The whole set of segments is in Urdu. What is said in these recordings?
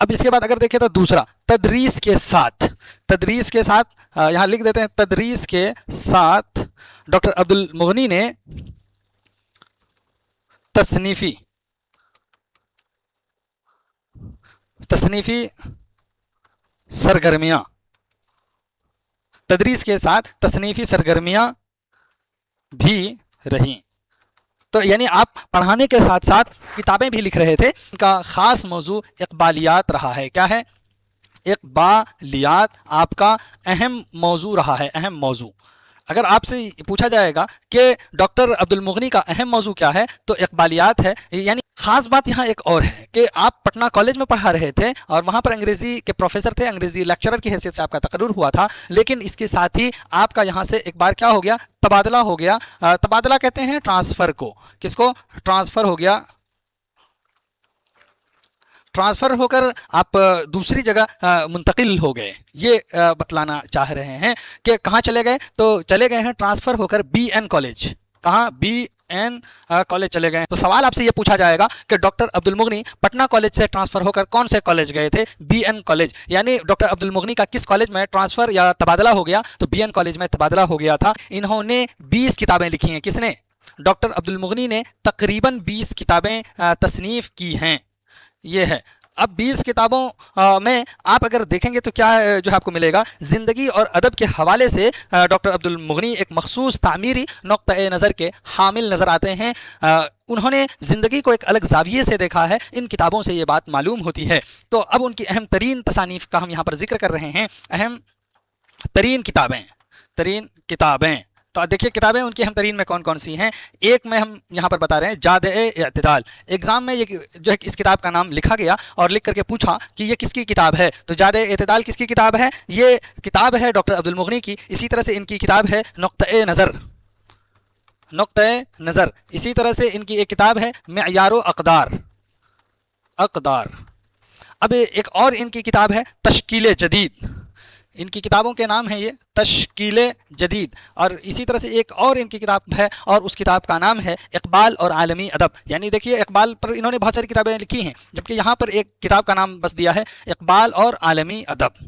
اب اس کے بعد اگر دیکھیں تو دوسرا تدریس کے ساتھ، تدریس کے ساتھ یہاں لکھ دیتے ہیں تدریس کے ساتھ ڈاکٹر عبد المغنی نے تصنیفی سرگرمیاں، تدریس کے ساتھ تصنیفی سرگرمیاں بھی رہیں. تو یعنی آپ پڑھانے کے ساتھ ساتھ کتابیں بھی لکھ رہے تھے. ان کا خاص موضوع اقبالیات رہا ہے. کیا ہے؟ اقبالیات آپ کا اہم موضوع رہا ہے، اہم موضوع. اگر آپ سے پوچھا جائے گا کہ ڈاکٹر عبد المغنی کا اہم موضوع کیا ہے تو اقبالیات ہے. یعنی خاص بات یہاں ایک اور ہے کہ آپ پٹنہ کالج میں پڑھا رہے تھے اور وہاں پر انگریزی کے پروفیسر تھے، انگریزی لیکچرر کی حیثیت سے آپ کا تقرر ہوا تھا، لیکن اس کے ساتھ ہی آپ کا یہاں سے ایک بار کیا ہو گیا؟ تبادلہ ہو گیا. تبادلہ کہتے ہیں ٹرانسفر کو. کس کو؟ ٹرانسفر ہو گیا. ٹرانسفر ہو کر آپ دوسری جگہ منتقل ہو گئے. یہ بتلانا چاہ رہے ہیں کہ کہاں چلے گئے؟ تو چلے گئے ہیں ٹرانسفر ہو کر بی این کالج. کہاں؟ بی این کالج چلے گئے. تو سوال آپ سے یہ پوچھا جائے گا کہ ڈاکٹر عبد المغنی پٹنہ کالج سے ٹرانسفر ہو کر کون سے کالج گئے تھے؟ B N college. یعنی ڈاکٹر عبد المغنی کا کس کالج میں ٹرانسفر یا تبادلہ ہو گیا؟ تو بی این کالج میں تبادلہ ہو گیا تھا. انہوں نے 20 کتابیں لکھی ہیں. کس نے؟ ڈاکٹر عبد المغنی نے تقریباً 20 کتابیں تصنیف کی ہیں. یہ ہے. اب 20 کتابوں میں آپ اگر دیکھیں گے تو کیا جو ہے آپ کو ملے گا؟ زندگی اور ادب کے حوالے سے ڈاکٹر عبد المغنی ایک مخصوص تعمیری نقطۂ نظر کے حامل نظر آتے ہیں. انہوں نے زندگی کو ایک الگ زاویے سے دیکھا ہے. ان کتابوں سے یہ بات معلوم ہوتی ہے. تو اب ان کی اہم ترین تصانیف کا ہم یہاں پر ذکر کر رہے ہیں. اہم ترین کتابیں تو دیکھیے کتابیں ان کی اہم ترین میں کون کون سی ہیں. ایک میں ہم یہاں پر بتا رہے ہیں جادِ اعتدال. ایگزام میں یہ جو ہے اس کتاب کا نام لکھا گیا اور لکھ کر کے پوچھا کہ یہ کس کی کتاب ہے. تو جادِ اعتدال کس کی کتاب ہے؟ یہ کتاب ہے ڈاکٹر عبد المغنی کی. اسی طرح سے ان کی کتاب ہے نقطۂ نظر. اسی طرح سے ان کی ایک کتاب ہے معیار و اقدار. اب ایک اور ان کی کتاب ہے تشکیل جدید. ان کی کتابوں کے نام ہیں یہ تشکیل جدید. اور اسی طرح سے ایک اور ان کی کتاب ہے اور اس کتاب کا نام ہے اقبال اور عالمی ادب. یعنی دیکھیے اقبال پر انہوں نے بہت ساری کتابیں لکھی ہیں جبکہ یہاں پر ایک کتاب کا نام بس دیا ہے اقبال اور عالمی ادب.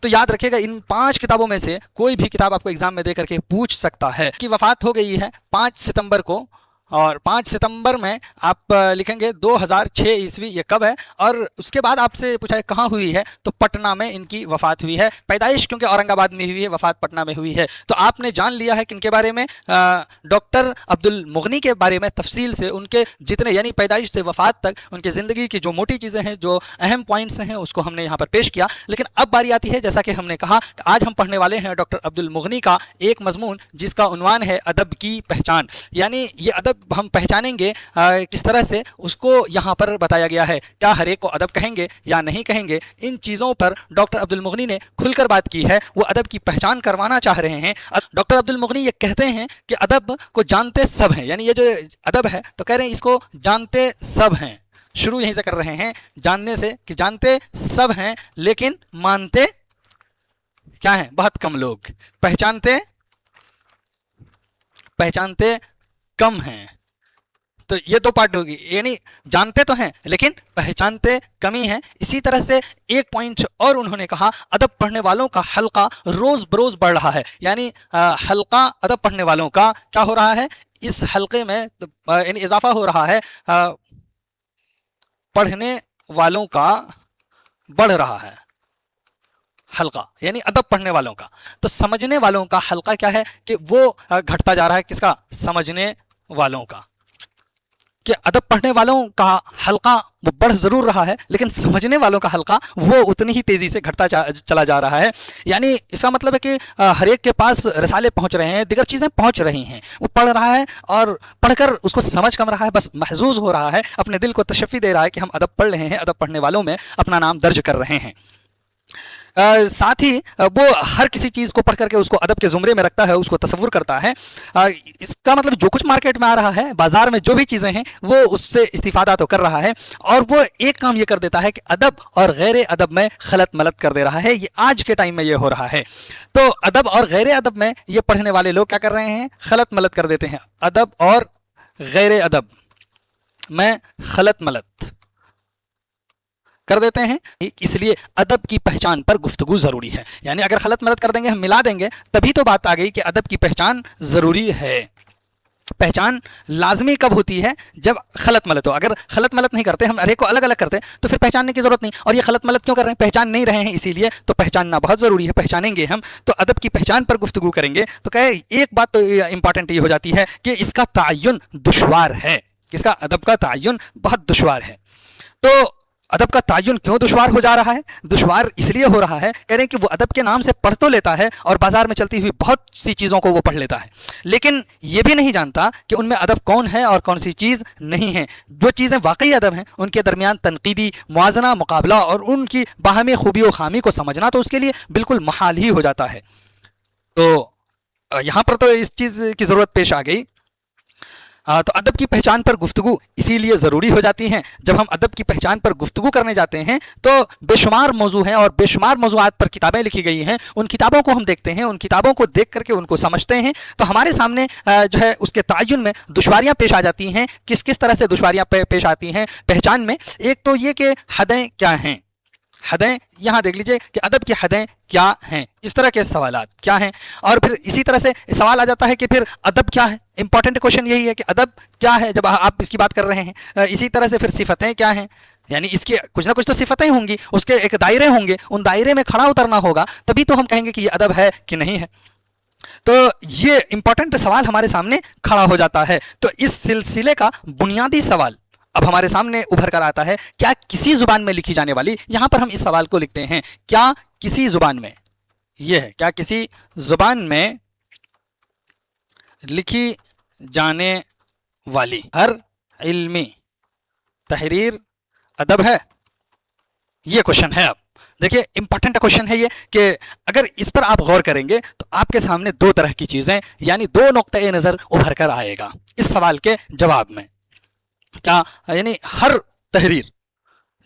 تو یاد رکھیے گا ان 5 کتابوں میں سے کوئی بھی کتاب آپ کو ایگزام میں دے کر کے پوچھ سکتا ہے. کی وفات ہو گئی ہے 5 ستمبر کو اور 5 ستمبر میں آپ لکھیں گے 2006 عیسوی. یہ کب ہے؟ اور اس کے بعد آپ سے پوچھا ہے کہاں ہوئی ہے تو پٹنہ میں ان کی وفات ہوئی ہے. پیدائش کیونکہ اورنگ آباد میں ہوئی ہے، وفات پٹنہ میں ہوئی ہے. تو آپ نے جان لیا ہے کہ ان کے بارے میں ڈاکٹر عبد المغنی کے بارے میں تفصیل سے ان کے جتنے یعنی پیدائش سے وفات تک ان کے زندگی کی جو موٹی چیزیں ہیں، جو اہم پوائنٹس ہیں، اس کو ہم نے یہاں پر پیش کیا. لیکن اب باری آتی ہے جیسا کہ ہم نے کہا کہ آج ہم پڑھنے والے ہیں ڈاکٹر عبد المغنی کا ایک مضمون جس کا عنوان ہے ادب کی پہچان. یعنی یہ ادب ہم پہچانیں گے کس طرح سے، اس کو یہاں پر بتایا گیا ہے. کیا ہر ایک کو ادب کہیں گے یا نہیں کہیں گے؟ ان چیزوں پر ڈاکٹر عبد المغنی نے کھل کر بات کی ہے. وہ ادب کی پہچان کروانا چاہ رہے ہیں. ڈاکٹر عبد المغنی یہ کہتے ہیں کہ ادب کو جانتے سب ہیں. یعنی یہ جو ادب ہے تو کہہ رہے ہیں اس کو جانتے سب ہیں. شروع یہیں سے کر رہے ہیں جاننے سے کہ جانتے سب ہیں لیکن مانتے کیا ہیں؟ بہت کم لوگ. پہچانتے کم ہیں. تو یہ 2 پارٹ ہوگی. یعنی جانتے تو ہیں لیکن پہچانتے کمی ہیں. اسی طرح سے ایک پوائنٹ اور انہوں نے کہا ادب پڑھنے والوں کا حلقہ روز بروز بڑھ رہا ہے. یعنی حلقہ ادب پڑھنے والوں کا کیا ہو رہا ہے؟ اس حلقے میں یعنی اضافہ ہو رہا ہے. پڑھنے والوں کا بڑھ رہا ہے حلقہ، یعنی ادب پڑھنے والوں کا. تو سمجھنے والوں کا حلقہ کیا ہے کہ وہ گھٹتا جا رہا ہے. کس کا؟ سمجھنے والوں کا. کہ ادب پڑھنے والوں کا حلقہ وہ بڑھ ضرور رہا ہے لیکن سمجھنے والوں کا حلقہ وہ اتنی ہی تیزی سے گھٹتا چلا جا رہا ہے. یعنی اس کا مطلب ہے کہ ہر ایک کے پاس رسالے پہنچ رہے ہیں، دیگر چیزیں پہنچ رہی ہیں، وہ پڑھ رہا ہے اور پڑھ کر اس کو سمجھ کم رہا ہے، بس محظوظ ہو رہا ہے، اپنے دل کو تشفی دے رہا ہے کہ ہم ادب پڑھ رہے ہیں، ادب پڑھنے والوں میں اپنا نام درج کر رہے ہیں. ساتھ ہی وہ ہر کسی چیز کو پڑھ کر کے اس کو ادب کے زمرے میں رکھتا ہے، اس کو تصور کرتا ہے. اس کا مطلب جو کچھ مارکیٹ میں آ رہا ہے، بازار میں جو بھی چیزیں ہیں، وہ اس سے استفادہ تو کر رہا ہے اور وہ ایک کام یہ کر دیتا ہے کہ ادب اور غیر ادب میں خلط ملط کر دے رہا ہے. یہ آج کے ٹائم میں یہ ہو رہا ہے. تو ادب اور غیر ادب میں یہ پڑھنے والے لوگ کیا کر رہے ہیں؟ خلط ملط کر دیتے ہیں. ادب اور غیر ادب میں خلط ملط کر دیتے ہیں، اس لیے ادب کی پہچان پر گفتگو ضروری ہے. یعنی اگر خلط ملط کر دیں گے، ہم ملا دیں گے، تبھی تو بات آ گئی کہ ادب کی پہچان ضروری ہے. پہچان لازمی کب ہوتی ہے؟ جب خلط ملط ہو. اگر خلط ملط نہیں کرتے، ہم ہر ایک کو الگ الگ کرتے تو پھر پہچاننے کی ضرورت نہیں. اور یہ خلط ملط کیوں کر رہے ہیں؟ پہچان نہیں رہے ہیں اسی لیے. تو پہچاننا بہت ضروری ہے. پہچانیں گے ہم تو ادب کی پہچان پر گفتگو کریں گے. تو کہے ایک بات تو امپورٹنٹ یہ ہو جاتی ہے کہ اس کا تعین دشوار ہے. اس کا ادب کا تعین بہت دشوار ہے. تو ادب کا تعین کیوں دشوار ہو جا رہا ہے؟ دشوار اس لیے ہو رہا ہے، کہہ رہے ہیں کہ وہ ادب کے نام سے پڑھ تو لیتا ہے اور بازار میں چلتی ہوئی بہت سی چیزوں کو وہ پڑھ لیتا ہے، لیکن یہ بھی نہیں جانتا کہ ان میں ادب کون ہے اور کون سی چیز نہیں ہے. جو چیزیں واقعی ادب ہیں ان کے درمیان تنقیدی موازنہ، مقابلہ اور ان کی باہمی خوبی و خامی کو سمجھنا تو اس کے لیے بالکل محال ہی ہو جاتا ہے. تو یہاں پر تو اس چیز کی ضرورت پیش آ گئی. تو ادب کی پہچان پر گفتگو اسی لیے ضروری ہو جاتی ہیں. جب ہم ادب کی پہچان پر گفتگو کرنے جاتے ہیں تو بے شمار موضوع ہیں اور بے شمار موضوعات پر کتابیں لکھی گئی ہیں. ان کتابوں کو ہم دیکھتے ہیں، ان کتابوں کو دیکھ کر کے ان کو سمجھتے ہیں تو ہمارے سامنے جو ہے اس کے تعین میں دشواریاں پیش آ جاتی ہیں. کس طرح سے دشواریاں پیش آتی ہیں پہچان میں؟ ایک تو یہ کہ حدیں کیا ہیں. حدیں یہاں دیکھ لیجئے کہ ادب کی حدیں کیا ہیں، اس طرح کے سوالات کیا ہیں. اور پھر اسی طرح سے سوال آ جاتا ہے کہ پھر ادب کیا ہے. امپورٹنٹ کوشچن یہی ہے کہ ادب کیا ہے جب آپ اس کی بات کر رہے ہیں. اسی طرح سے پھر صفتیں کیا ہیں، یعنی اس کے کچھ نہ کچھ تو صفتیں ہوں گی، اس کے ایک دائرے ہوں گے، ان دائرے میں کھڑا اترنا ہوگا تبھی تو ہم کہیں گے کہ یہ ادب ہے کہ نہیں ہے. تو یہ امپورٹنٹ سوال ہمارے سامنے کھڑا ہو جاتا ہے. تو اس سلسلے کا بنیادی سوال اب ہمارے سامنے ابھر کر آتا ہے، کیا کسی زبان میں لکھی جانے والی، یہاں پر ہم اس سوال کو لکھتے ہیں، کیا کسی زبان میں، یہ ہے کیا کسی زبان میں لکھی جانے والی ہر علمی تحریر ادب ہے؟ یہ کوشچن ہے. اب دیکھیے امپورٹنٹ کوشچن ہے یہ کہ اگر اس پر آپ غور کریں گے تو آپ کے سامنے دو طرح کی چیزیں یعنی دو نقطۂ نظر ابھر کر آئے گا اس سوال کے جواب میں. کیا یعنی ہر تحریر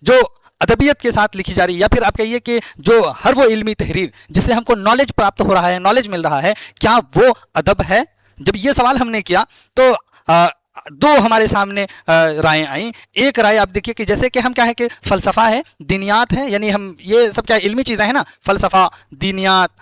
جو ادبیت کے ساتھ لکھی جا رہی ہے، یا پھر آپ کہیے کہ جو ہر وہ علمی تحریر جس سے ہم کو نالج پراپت ہو رہا ہے، نالج مل رہا ہے، کیا وہ ادب ہے؟ جب یہ سوال ہم نے کیا تو دو ہمارے سامنے رائیں آئیں. ایک رائے آپ دیکھیے کہ جیسے کہ ہم کیا ہے کہ فلسفہ ہے، دینیات ہیں، یعنی ہم یہ سب کیا علمی چیزیں ہیں نا، فلسفہ، دینیات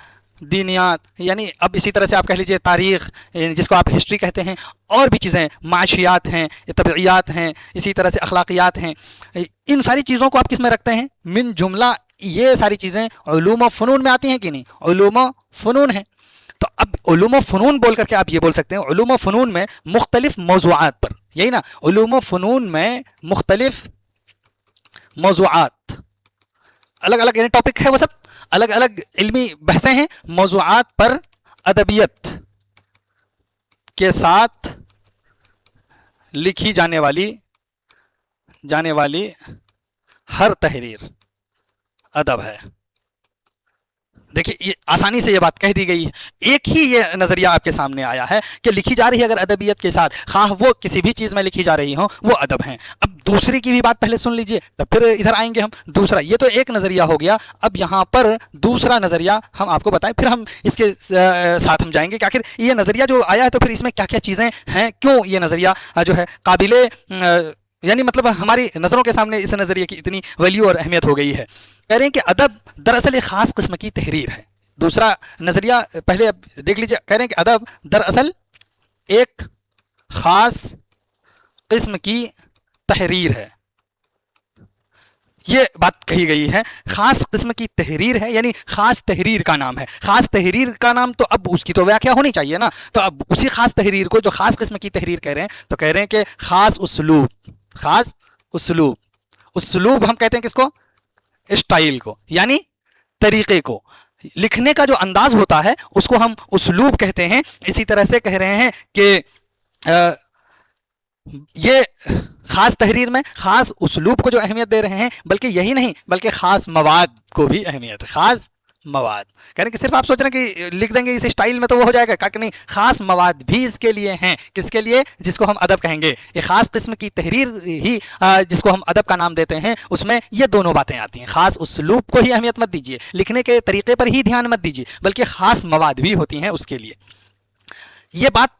یعنی اب اسی طرح سے آپ کہہ لیجئے تاریخ جس کو آپ ہسٹری کہتے ہیں، اور بھی چیزیں، معاشیات ہیں، طبعیات ہیں، اسی طرح سے اخلاقیات ہیں. ان ساری چیزوں کو آپ کس میں رکھتے ہیں؟ من جملہ یہ ساری چیزیں علوم و فنون میں آتی ہیں کہ نہیں؟ علوم و فنون ہیں. تو اب علوم و فنون بول کر کے آپ یہ بول سکتے ہیں علوم و فنون میں مختلف موضوعات پر، یہی نا، علوم و فنون میں مختلف موضوعات، الگ الگ یعنی ٹاپک ہے، وہ سب الگ الگ علمی بحثیں ہیں، موضوعات پر ادبیت کے ساتھ لکھی جانے والی ہر تحریر ادب ہے. دیکھیے آسانی سے یہ بات کہہ دی گئی ہے. ایک ہی یہ نظریہ آپ کے سامنے آیا ہے کہ لکھی جا رہی ہے اگر ادبیت کے ساتھ، خواہ وہ کسی بھی چیز میں لکھی جا رہی ہوں، وہ ادب ہیں. اب دوسری کی بھی بات پہلے سن لیجئے تب پھر ادھر آئیں گے ہم. دوسرا، یہ تو ایک نظریہ ہو گیا. اب یہاں پر دوسرا نظریہ ہم آپ کو بتائیں، پھر ہم اس کے ساتھ ہم جائیں گے کہ آخر یہ نظریہ جو آیا ہے تو پھر اس میں کیا کیا چیزیں ہیں، کیوں یہ نظریہ جو ہے قابل یعنی مطلب ہماری نظروں کے سامنے اس نظریے کی اتنی ویلیو اور اہمیت ہو گئی ہے. کہہ رہے ہیں کہ ادب دراصل ایک خاص قسم کی تحریر ہے. دوسرا نظریہ پہلے اب دیکھ لیجیے، کہہ رہے ہیں کہ ادب دراصل ایک خاص قسم کی تحریر ہے. یہ بات کہی گئی ہے، خاص قسم کی تحریر ہے، یعنی خاص تحریر کا نام ہے. خاص تحریر کا نام تو اب اس کی تو ویاخیا ہونی چاہیے نا. تو اب اسی خاص تحریر کو جو خاص قسم کی تحریر کہہ رہے ہیں تو کہہ رہے ہیں کہ خاص اسلوب ہم کہتے ہیں کس کو؟ اسٹائل کو، یعنی طریقے کو. لکھنے کا جو انداز ہوتا ہے اس کو ہم اسلوب کہتے ہیں. اسی طرح سے کہہ رہے ہیں کہ یہ خاص تحریر میں خاص اسلوب کو جو اہمیت دے رہے ہیں، بلکہ یہی نہیں بلکہ خاص مواد کو بھی اہمیت. خاص مواد کہہ رہے ہیں کہ صرف آپ سوچ رہے ہیں کہ لکھ دیں گے اس اسٹائل میں تو وہ ہو جائے گا، کہ نہیں، خاص مواد بھی اس کے لیے ہیں. کس کے لیے؟ جس کو ہم ادب کہیں گے. یہ خاص قسم کی تحریر ہی جس کو ہم ادب کا نام دیتے ہیں، اس میں یہ دونوں باتیں آتی ہیں. خاص اسلوب کو ہی اہمیت مت دیجیے، لکھنے کے طریقے پر ہی دھیان مت دیجیے، بلکہ خاص مواد بھی ہوتی ہیں اس کے لیے. یہ بات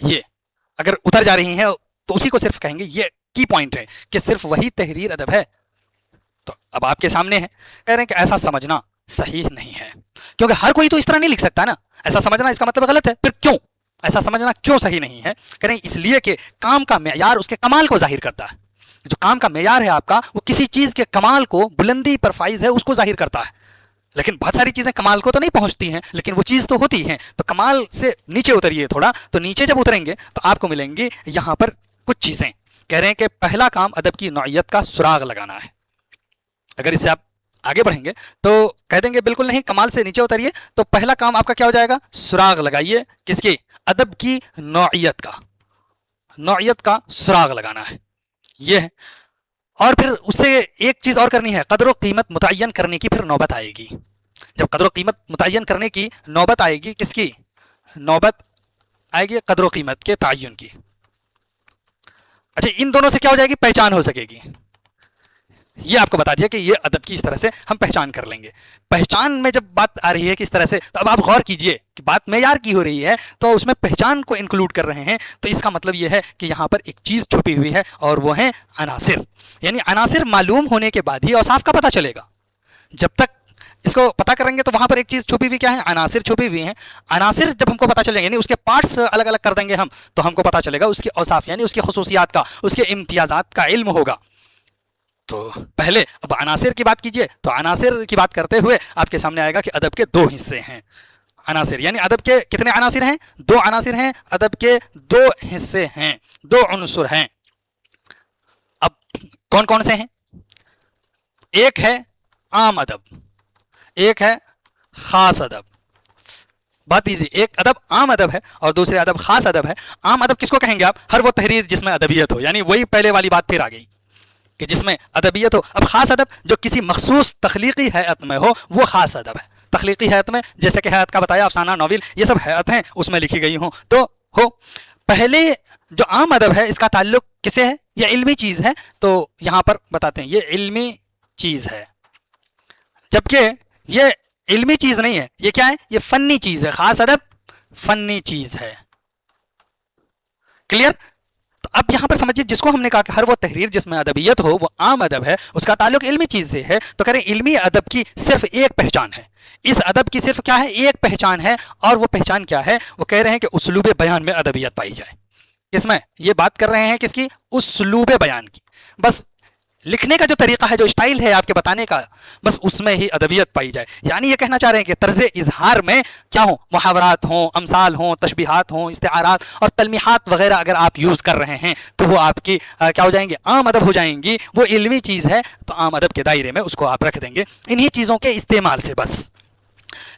یہ اگر اتر جا رہی ہیں تو اسی کو صرف کہیں گے یہ کی پوائنٹ ہے کہ صرف وہی تحریر ادب ہے. تو اب آپ کے سامنے ہے، کہہ رہے ہیں کہ ایسا سمجھنا صحیح نہیں ہے، کیونکہ ہر کوئی تو اس طرح نہیں لکھ سکتا نا. ایسا سمجھنا اس کا مطلب غلط ہے. پھر کیوں ایسا سمجھنا کیوں صحیح نہیں ہے؟ کہہ رہے ہیں اس لیے کہ کام کا معیار اس کے کمال کو ظاہر کرتا ہے. جو کام کا معیار ہے آپ کا، وہ کسی چیز کے کمال کو، بلندی پر فائز ہے، اس کو ظاہر کرتا ہے. لیکن بہت ساری چیزیں کمال کو تو نہیں پہنچتی ہیں، لیکن وہ چیز تو ہوتی ہیں. تو کمال سے نیچے اتریے تھوڑا، تو نیچے جب اتریں گے تو آپ کو ملیں گی یہاں پر کچھ چیزیں. کہہ رہے ہیں کہ پہلا کام ادب کی نوعیت کا سراغ لگانا ہے. اگر اس سے آپ آگے بڑھیں گے تو کہہ دیں گے بالکل نہیں، کمال سے نیچے اتریے. تو پہلا کام آپ کا کیا ہو جائے گا؟ سراغ لگائیے. کس کی؟ ادب کی نوعیت کا. نوعیت کا سراغ لگانا ہے، یہ ہے. اور پھر اس سے ایک چیز اور کرنی ہے، قدر و قیمت متعین کرنے کی پھر نوبت آئے گی. جب قدر و قیمت متعین کرنے کی نوبت آئے گی، کس کی نوبت آئے گی؟ قدر و قیمت کے تعین کی. اچھا، ان دونوں سے کیا ہو جائے گی؟ پہچان ہو سکے گی. یہ آپ کو بتا دیا کہ یہ ادب کی اس طرح سے ہم پہچان کر لیں گے. پہچان میں جب بات آ رہی ہے کس طرح سے، تو اب آپ غور کیجئے کہ بات معیار کی ہو رہی ہے تو اس میں پہچان کو انکلوڈ کر رہے ہیں. تو اس کا مطلب یہ ہے کہ یہاں پر ایک چیز چھپی ہوئی ہے اور وہ ہیں عناصر. یعنی عناصر معلوم ہونے کے بعد ہی اوصاف کا پتہ چلے گا. جب تک اس کو پتہ کریں گے تو وہاں پر ایک چیز چھپی ہوئی کیا ہے؟ عناصر چھپی ہوئی ہیں. عناصر جب ہم کو پتہ چلیں گے، یعنی اس کے پارٹس الگ الگ کر دیں گے ہم، تو ہم کو پتہ چلے گا اس کے اوصاف، یعنی اس کی خصوصیات کا، اس کے امتیازات کا علم ہوگا. تو پہلے اب عناصر کی بات کیجئے. تو عناصر کی بات کرتے ہوئے آپ کے سامنے آئے گا کہ ادب کے دو حصے ہیں. عناصر یعنی ادب کے کتنے عناصر ہیں؟ دو عناصر ہیں. ادب کے دو حصے ہیں، دو عنصر ہیں. اب کون کون سے ہیں؟ ایک ہے عام ادب، ایک ہے خاص ادب. بات ایزی. ایک ادب عام ادب ہے اور دوسرے ادب خاص ادب ہے. عام ادب کس کو کہیں گے آپ؟ ہر وہ تحریر جس میں ادبیت ہو، یعنی وہی پہلے والی بات پھر آ گئی کہ جس میں ادبیت ہو. اب خاص ادب جو کسی مخصوص تخلیقی حیت میں ہو، وہ خاص ادب ہے. تخلیقی حیت میں جیسے کہ حیت کا بتایا، افسانہ، ناول، یہ سب حیت ہیں اس میں لکھی گئی ہوں تو ہو. پہلے جو عام ادب ہے اس کا تعلق کسے ہے؟ یہ علمی چیز ہے. تو یہاں پر بتاتے ہیں یہ علمی چیز ہے، جبکہ یہ علمی چیز نہیں ہے. یہ کیا ہے؟ یہ فنی چیز ہے. خاص ادب فنی چیز ہے. کلیئر؟ تو اب یہاں پر سمجھیے، جس کو ہم نے کہا کہ ہر وہ تحریر جس میں ادبیت ہو وہ عام ادب ہے، اس کا تعلق علمی چیز سے ہے. تو کہہ رہے ہیں علمی ادب کی صرف ایک پہچان ہے. اس ادب کی صرف کیا ہے؟ ایک پہچان ہے. اور وہ پہچان کیا ہے؟ وہ کہہ رہے ہیں کہ اسلوب بیان میں ادبیت پائی جائے. اس میں یہ بات کر رہے ہیں کس کی؟ اسلوب بیان کی. بس لکھنے کا جو طریقہ ہے، جو اسٹائل ہے آپ کے بتانے کا، بس اس میں ہی ادبیت پائی جائے. یعنی یہ کہنا چاہ رہے ہیں کہ طرز اظہار میں کیا ہوں؟ محاورات ہوں، امثال ہوں، تشبیہات ہوں، استعارات اور تلمیحات وغیرہ اگر آپ یوز کر رہے ہیں تو وہ آپ کی کیا ہو جائیں گے؟ عام ادب ہو جائیں گی. وہ علمی چیز ہے تو عام ادب کے دائرے میں اس کو آپ رکھ دیں گے انہی چیزوں کے استعمال سے بس.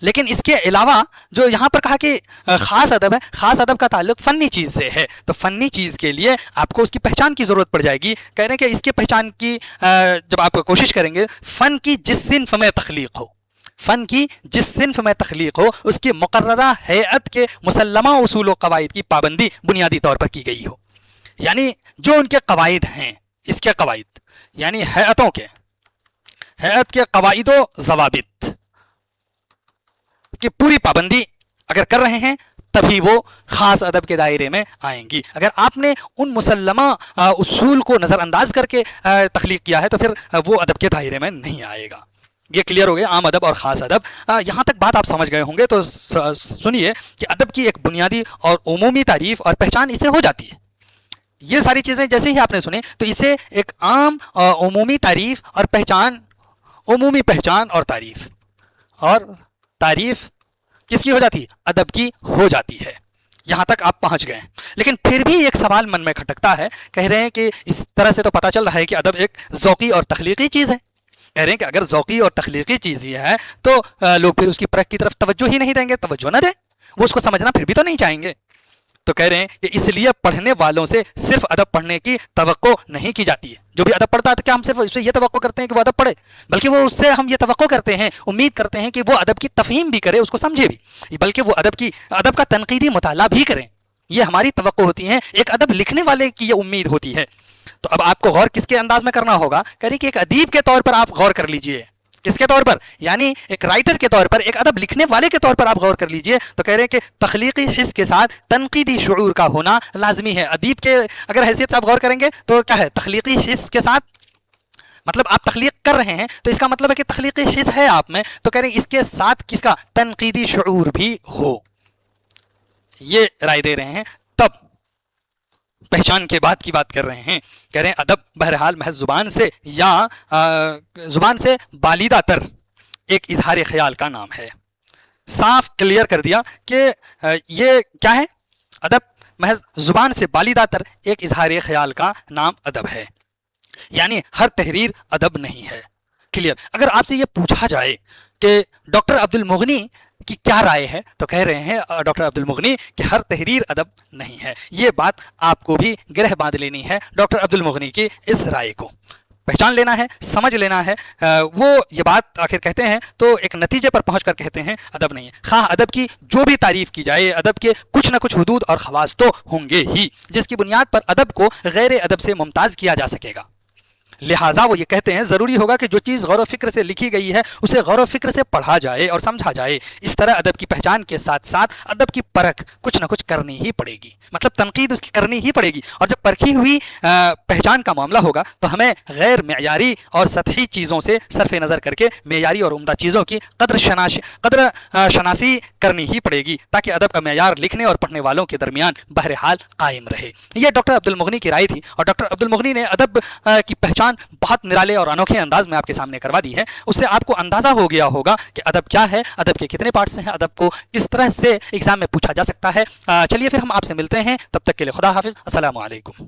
لیکن اس کے علاوہ جو یہاں پر کہا کہ خاص ادب ہے، خاص ادب کا تعلق فنی چیز سے ہے. تو فنی چیز کے لیے آپ کو اس کی پہچان کی ضرورت پڑ جائے گی. کہہ رہے ہیں کہ اس کی پہچان کی جب آپ کوشش کریں گے، فن کی جس صنف میں تخلیق ہو، فن کی جس صنف میں تخلیق ہو، اس کی مقررہ ہیئت کے مسلمہ اصول و قواعد کی پابندی بنیادی طور پر کی گئی ہو. یعنی جو ان کے قواعد ہیں، اس کے قواعد یعنی ہیئتوں کے، ہیئت کے قواعد و ضوابط کی پوری پابندی اگر کر رہے ہیں تبھی وہ خاص ادب کے دائرے میں آئیں گی. اگر آپ نے ان مسلمہ اصول کو نظر انداز کر کے تخلیق کیا ہے تو پھر وہ ادب کے دائرے میں نہیں آئے گا. یہ کلیئر ہو گیا عام ادب اور خاص ادب. یہاں تک بات آپ سمجھ گئے ہوں گے تو سنیے کہ ادب کی ایک بنیادی اور عمومی تعریف اور پہچان اس سے ہو جاتی ہے. یہ ساری چیزیں جیسے ہی آپ نے سنی تو اسے ایک عام عمومی تعریف اور پہچان، عمومی پہچان اور تعریف، اور تعریف کس کی ہو جاتی ہے؟ ادب کی ہو جاتی ہے. یہاں تک آپ پہنچ گئے. لیکن پھر بھی ایک سوال من میں کھٹکتا ہے. کہہ رہے ہیں کہ اس طرح سے تو پتہ چل رہا ہے کہ ادب ایک ذوقی اور تخلیقی چیز ہے. کہہ رہے ہیں کہ اگر ذوقی اور تخلیقی چیز یہ ہے تو لوگ پھر اس کی پرکھ کی طرف توجہ ہی نہیں دیں گے. توجہ نہ دیں، وہ اس کو سمجھنا پھر بھی تو نہیں چاہیں گے. تو کہہ رہے ہیں کہ اس لیے پڑھنے والوں سے صرف ادب پڑھنے کی توقع نہیں کی جاتی ہے. جو بھی ادب پڑھتا ہے تو کیا ہم صرف اس سے یہ توقع کرتے ہیں کہ وہ ادب پڑھے؟ بلکہ وہ اس سے ہم یہ توقع کرتے ہیں، امید کرتے ہیں کہ وہ ادب کی تفہیم بھی کرے، اس کو سمجھے بھی، بلکہ وہ ادب کا تنقیدی مطالعہ بھی کریں. یہ ہماری توقع ہوتی ہے. ایک ادب لکھنے والے کی یہ امید ہوتی ہے. تو اب آپ کو غور کس کے انداز میں کرنا ہوگا؟ کہہ رہے کہ ایک ادیب کے طور پر آپ غور کر لیجئے کس کے طور پر؟ یعنی ایک رائٹر کے طور پر، ایک ادب لکھنے والے کے طور پر آپ غور کر لیجئے تو کہہ رہے ہیں کہ تخلیقی حس کے ساتھ تنقیدی شعور کا ہونا لازمی ہے. ادیب کے اگر حیثیت سے آپ غور کریں گے تو کیا ہے؟ تخلیقی حس کے ساتھ، مطلب آپ تخلیق کر رہے ہیں تو اس کا مطلب ہے کہ تخلیقی حس ہے آپ میں، تو کہہ رہے ہیں اس کے ساتھ کس کا؟ تنقیدی شعور بھی ہو. یہ رائے دے رہے ہیں. تب پہچان کے بعد کی بات کر رہے ہیں، کہہ رہے ہیں ادب بہرحال محض زبان سے یا زبان سے بالیدہ تر ایک اظہار خیال کا نام ہے. صاف کلیئر کر دیا کہ یہ کیا ہے؟ ادب محض زبان سے بالیدہ تر ایک اظہار خیال کا نام ادب ہے، یعنی ہر تحریر ادب نہیں ہے. کلیئر. اگر آپ سے یہ پوچھا جائے کہ ڈاکٹر عبد المغنی کی کیا رائے ہے تو کہہ رہے ہیں ڈاکٹر عبد المغنی کہ ہر تحریر ادب نہیں ہے. یہ بات آپ کو بھی گرہ باندھ لینی ہے ڈاکٹر عبد المغنی کی اس رائے کو پہچان لینا ہے، سمجھ لینا ہے. وہ یہ بات آخر کہتے ہیں تو ایک نتیجے پر پہنچ کر کہتے ہیں ادب نہیں ہے. خواہ ادب کی جو بھی تعریف کی جائے، ادب کے کچھ نہ کچھ حدود اور خواص تو ہوں گے ہی جس کی بنیاد پر ادب کو غیر ادب سے ممتاز کیا جا سکے گا. لہٰذا وہ یہ کہتے ہیں ضروری ہوگا کہ جو چیز غور و فکر سے لکھی گئی ہے اسے غور و فکر سے پڑھا جائے اور سمجھا جائے. اس طرح ادب کی پہچان کے ساتھ ساتھ ادب کی پرکھ کچھ نہ کچھ کرنی ہی پڑے گی، مطلب تنقید اس کی کرنی ہی پڑے گی. اور جب پرکھی ہوئی پہچان کا معاملہ ہوگا تو ہمیں غیر معیاری اور سطحی چیزوں سے صرف نظر کر کے معیاری اور عمدہ چیزوں کی قدر شناسی کرنی ہی پڑے گی تاکہ ادب کا معیار لکھنے اور پڑھنے والوں کے درمیان بہرحال قائم رہے. یہ ڈاکٹر عبد المغنی کی رائے تھی اور ڈاکٹر عبد المغنی نے ادب کی پہچان بہت نرالے اور انوکھے انداز میں آپ کے سامنے کروا دی ہے. اس سے آپ کو اندازہ ہو گیا ہوگا کہ ادب کیا ہے، ادب کے کتنے پارٹس ہیں، ادب کو کس طرح سے ایگزام میں پوچھا جا سکتا ہے. چلیے پھر ہم آپ سے ملتے ہیں، تب تک کے لیے خدا حافظ، السلام علیکم.